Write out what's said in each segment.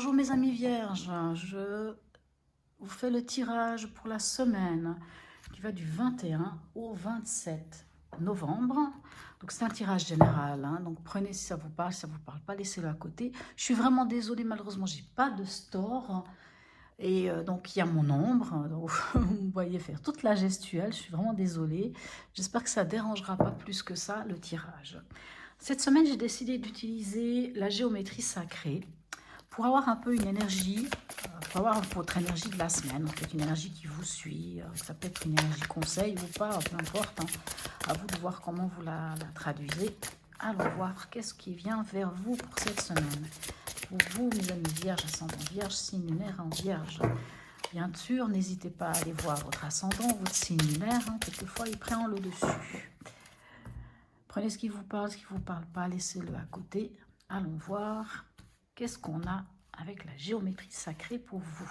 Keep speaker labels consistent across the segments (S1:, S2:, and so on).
S1: Bonjour mes amis vierges, je vous fais le tirage pour la semaine qui va du 21 au 27 novembre. Donc c'est un tirage général, hein, donc prenez si ça vous parle, si ça ne vous parle pas, laissez-le à côté. Je suis vraiment désolée, malheureusement j'ai pas de store et donc il y a mon ombre, donc vous me voyez faire toute la gestuelle, je suis vraiment désolée. J'espère que ça ne dérangera pas plus que ça le tirage. Cette semaine j'ai décidé d'utiliser la géométrie sacrée pour avoir un peu une énergie, pour avoir votre énergie de la semaine, en fait, une énergie qui vous suit, ça peut être une énergie conseil ou pas, peu importe, hein, à vous de voir comment vous la traduisez. Allons voir qu'est-ce qui vient vers vous pour cette semaine. Pour vous, mes amis vierges, ascendant vierge, signe lunaire en vierge. Bien sûr, n'hésitez pas à aller voir votre ascendant, votre signe lunaire, hein, quelquefois il prend le dessus. Prenez ce qui vous parle, ce qui ne vous parle pas, laissez-le à côté. Allons voir qu'est-ce qu'on a avec la géométrie sacrée pour vous.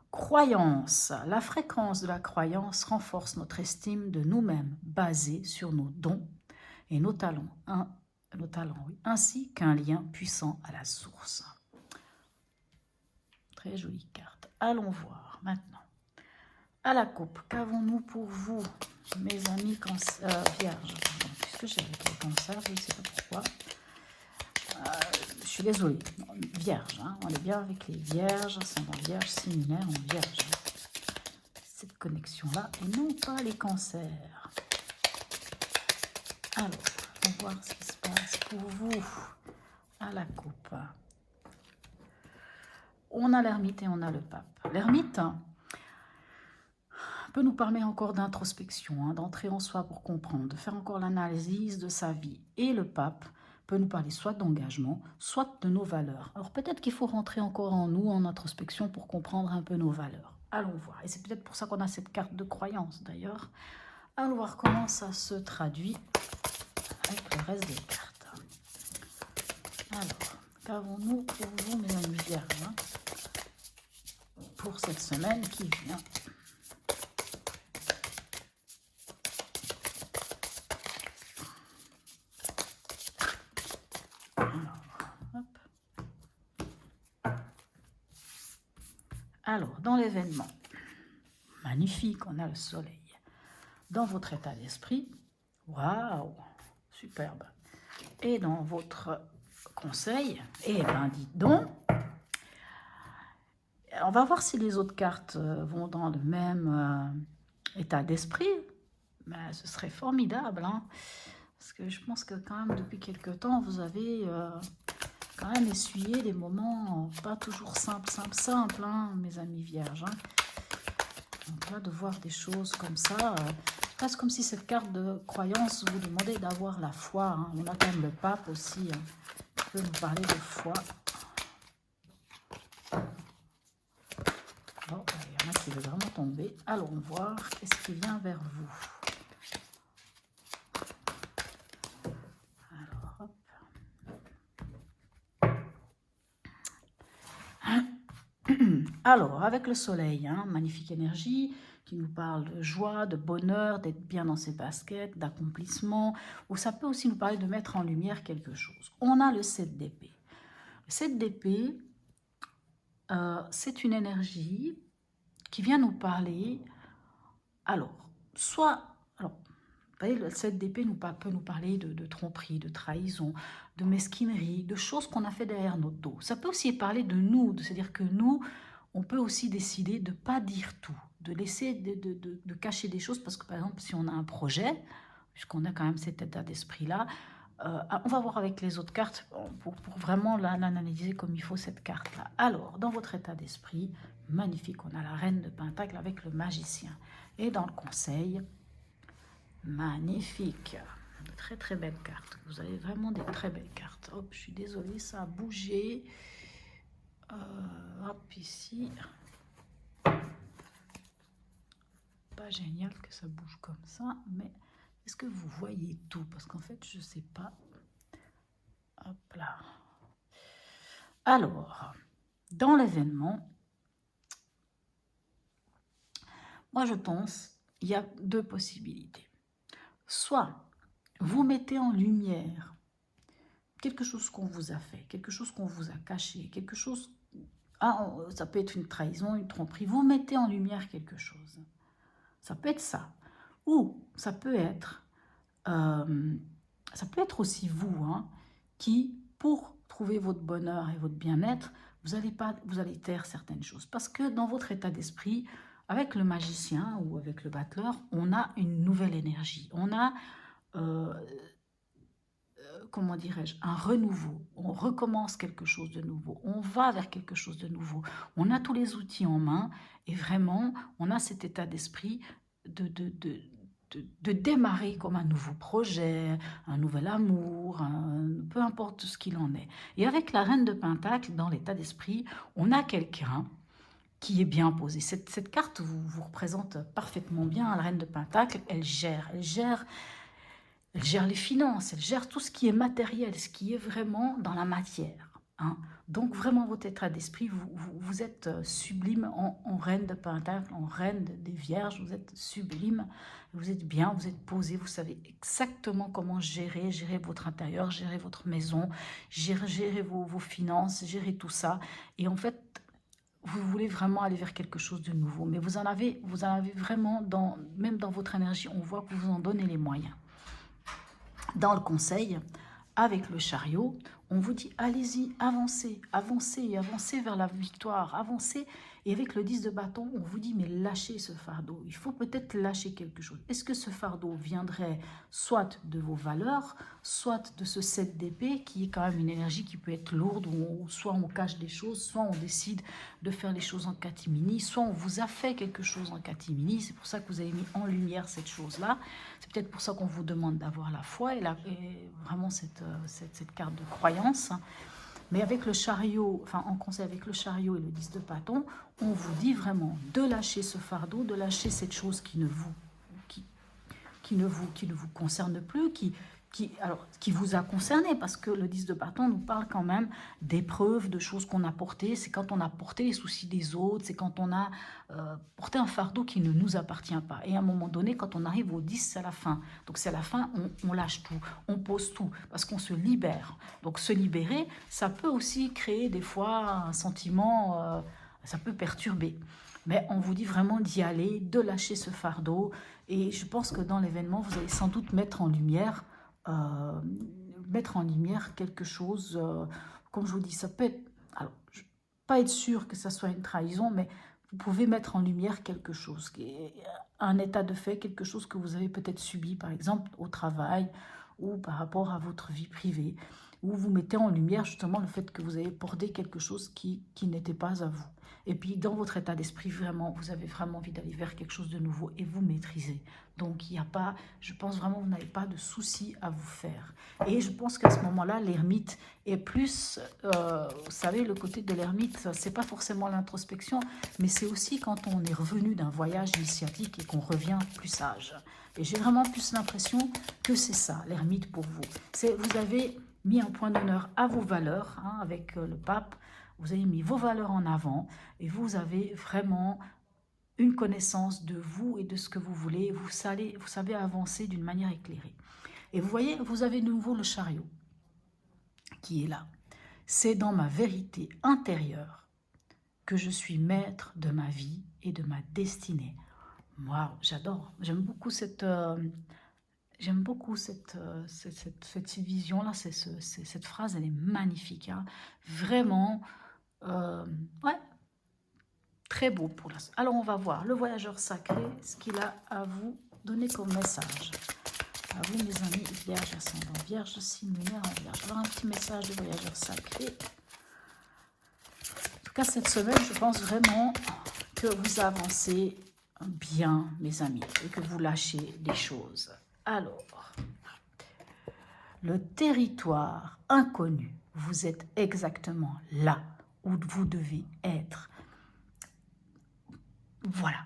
S1: Croyance. La fréquence de la croyance renforce notre estime de nous-mêmes, basée sur nos dons et nos talents, oui, ainsi qu'un lien puissant à la source. Très jolie carte. Allons voir maintenant. À la coupe, qu'avons-nous pour vous, mes amis vierges? Puisque j'ai avec les cancers, je ne sais pas pourquoi. Je suis désolée. Vierge, hein, on est bien avec les vierges, ascendant vierge, signe lunaire en vierge. Cette connexion-là, et non pas les cancers. Alors, on va voir ce qui se passe pour vous à la coupe. On a l'ermite et on a le pape. L'ermite peut nous parler encore d'introspection, hein, d'entrer en soi pour comprendre, de faire encore l'analyse de sa vie. Et le pape peut nous parler soit d'engagement, soit de nos valeurs. Alors peut-être qu'il faut rentrer encore en nous, en introspection, pour comprendre un peu nos valeurs. Allons voir. Et c'est peut-être pour ça qu'on a cette carte de croyance, d'ailleurs. Allons voir comment ça se traduit avec le reste des cartes. Alors, qu'avons-nous pour vous, mes amis vierges, hein, pour cette semaine qui vient? Alors, dans l'événement, magnifique, on a le soleil. Dans votre état d'esprit, waouh, superbe. Et dans votre conseil, eh ben dites donc, on va voir si les autres cartes vont dans le même état d'esprit. Mais ce serait formidable, hein, parce que je pense que quand même depuis quelque temps, vous avez quand même essuyé des moments pas toujours simples, hein, mes amis vierges. Hein. Donc là, de voir des choses comme ça, presque comme si cette carte de croyance vous demandait d'avoir la foi. Hein. On a quand même le pape aussi, hein, qui peut nous parler de foi. Bon, il y en a qui veulent vraiment tomber. Allons voir qu'est-ce qui vient vers vous. Alors, hop. Alors, avec le soleil, hein, magnifique énergie qui nous parle de joie, de bonheur, d'être bien dans ses baskets, d'accomplissement, ou ça peut aussi nous parler de mettre en lumière quelque chose. On a le 7 d'épée. Le 7 d'épée, c'est une énergie qui vient nous parler, alors, vous voyez, le 7 d'épée peut nous parler de tromperie, de trahison, de mesquinerie, de choses qu'on a fait derrière notre dos. Ça peut aussi parler de nous, c'est-à-dire que nous, on peut aussi décider de ne pas dire tout, de laisser, de cacher des choses, parce que par exemple, si on a un projet, puisqu'on a quand même cet état d'esprit-là, on va voir avec les autres cartes pour vraiment l'analyser comme il faut, cette carte-là. Alors, dans votre état d'esprit, magnifique, on a la reine de Pentacle avec le magicien. Et dans le conseil, magnifique, de très très belles cartes. Vous avez vraiment des très belles cartes. Hop, je suis désolée, ça a bougé. Hop, ici. Pas génial que ça bouge comme ça, mais est-ce que vous voyez tout? Parce qu'en fait, je sais pas. Hop là. Alors, dans l'événement, moi je pense, il y a deux possibilités. Soit vous mettez en lumière quelque chose qu'on vous a fait, quelque chose qu'on vous a caché, quelque chose... Ah, ça peut être une trahison, une tromperie. Vous mettez en lumière quelque chose. Ça peut être ça. Ou euh, ça peut être aussi vous, hein, qui, pour trouver votre bonheur et votre bien-être, vous allez taire certaines choses. Parce que dans votre état d'esprit, avec le magicien ou avec le battleur, on a une nouvelle énergie. On a, euh, comment dirais-je, un renouveau. On recommence quelque chose de nouveau. On va vers quelque chose de nouveau. On a tous les outils en main et vraiment, on a cet état d'esprit de démarrer comme un nouveau projet, un nouvel amour, peu importe ce qu'il en est. Et avec la reine de Pentacle, dans l'état d'esprit, on a quelqu'un qui est bien posé. Cette carte vous représente parfaitement bien. La reine de Pentacle, elle gère les finances, elle gère tout ce qui est matériel, ce qui est vraiment dans la matière. Hein. Donc vraiment, votre état d'esprit, vous êtes sublime en reine de Pentacle, en reine des Vierges, vous êtes sublime, vous êtes bien, vous êtes posé, vous savez exactement comment gérer votre intérieur, gérer votre maison, gérer vos finances, gérer tout ça. Et en fait, vous voulez vraiment aller vers quelque chose de nouveau, mais vous en avez vraiment, même dans votre énergie, on voit que vous en donnez les moyens. Dans le conseil, avec le chariot, on vous dit allez-y, avancez, avancez, avancez vers la victoire, avancez. Et avec le 10 de bâton, on vous dit mais lâchez ce fardeau. Il faut peut-être lâcher quelque chose. Est-ce que ce fardeau viendrait soit de vos valeurs, soit de ce 7 d'épée qui est quand même une énergie qui peut être lourde, où soit on cache des choses, soit on décide de faire les choses en catimini, soit on vous a fait quelque chose en catimini. C'est pour ça que vous avez mis en lumière cette chose-là. C'est peut-être pour ça qu'on vous demande d'avoir la foi et vraiment cette carte de croyance. Mais avec le chariot, enfin en conseil avec le chariot et le 10 de bâton, on vous dit vraiment de lâcher ce fardeau, de lâcher cette chose qui ne vous concerne plus, qui vous a concerné, parce que le 10 de bâton nous parle quand même d'épreuves, de choses qu'on a portées. C'est quand on a porté les soucis des autres, c'est quand on a porté un fardeau qui ne nous appartient pas. Et à un moment donné, quand on arrive au 10, c'est la fin. Donc c'est la fin, on lâche tout, on pose tout, parce qu'on se libère. Donc se libérer, ça peut aussi créer des fois un sentiment, ça peut perturber. Mais on vous dit vraiment d'y aller, de lâcher ce fardeau. Et je pense que dans l'événement, vous allez sans doute mettre en lumière quelque chose, comme je vous dis, ça peut être, alors, pas être sûr que ça soit une trahison, mais vous pouvez mettre en lumière quelque chose, un état de fait, quelque chose que vous avez peut-être subi, par exemple au travail ou par rapport à votre vie privée, où vous mettez en lumière justement le fait que vous avez porté quelque chose qui n'était pas à vous. Et puis dans votre état d'esprit, vraiment, vous avez vraiment envie d'aller vers quelque chose de nouveau et vous maîtrisez. Donc il n'y a pas, je pense vraiment, vous n'avez pas de soucis à vous faire. Et je pense qu'à ce moment-là, l'ermite est plus, vous savez, le côté de l'ermite, c'est pas forcément l'introspection, mais c'est aussi quand on est revenu d'un voyage initiatique et qu'on revient plus sage. Et j'ai vraiment plus l'impression que c'est ça, l'ermite pour vous. Vous avez mis un point d'honneur à vos valeurs, hein, avec le pape, vous avez mis vos valeurs en avant et vous avez vraiment une connaissance de vous et de ce que vous voulez. Vous savez avancer d'une manière éclairée. Et vous voyez, vous avez de nouveau le chariot qui est là. C'est dans ma vérité intérieure que je suis maître de ma vie et de ma destinée. Waouh, j'adore. J'aime beaucoup cette vision-là, cette phrase, elle est magnifique. Hein. Vraiment, ouais, très beau pour la... Alors, on va voir le voyageur sacré, ce qu'il a à vous donner comme message. À vous, mes amis, Vierge ascendant, Vierge signe lunaire en Vierge. Alors, un petit message de voyageur sacré. En tout cas, cette semaine, je pense vraiment que vous avancez bien, mes amis, et que vous lâchez des choses. Alors, le territoire inconnu, vous êtes exactement là où vous devez être. Voilà.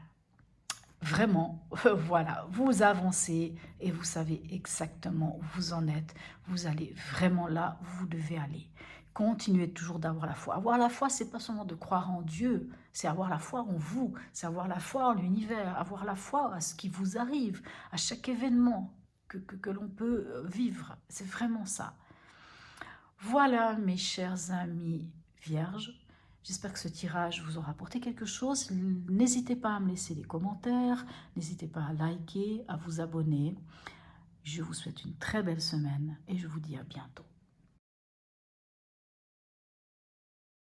S1: Vraiment, voilà, vous avancez et vous savez exactement où vous en êtes. Vous allez vraiment là où vous devez aller. Continuez toujours d'avoir la foi. Avoir la foi, c'est pas seulement de croire en Dieu, c'est avoir la foi en vous, c'est avoir la foi en l'univers, avoir la foi à ce qui vous arrive, à chaque événement que l'on peut vivre. C'est vraiment ça. Voilà mes chers amis vierges, j'espère que ce tirage vous aura apporté quelque chose. N'hésitez pas à me laisser des commentaires, n'hésitez pas à liker, à vous abonner. Je vous souhaite une très belle semaine et je vous dis à bientôt.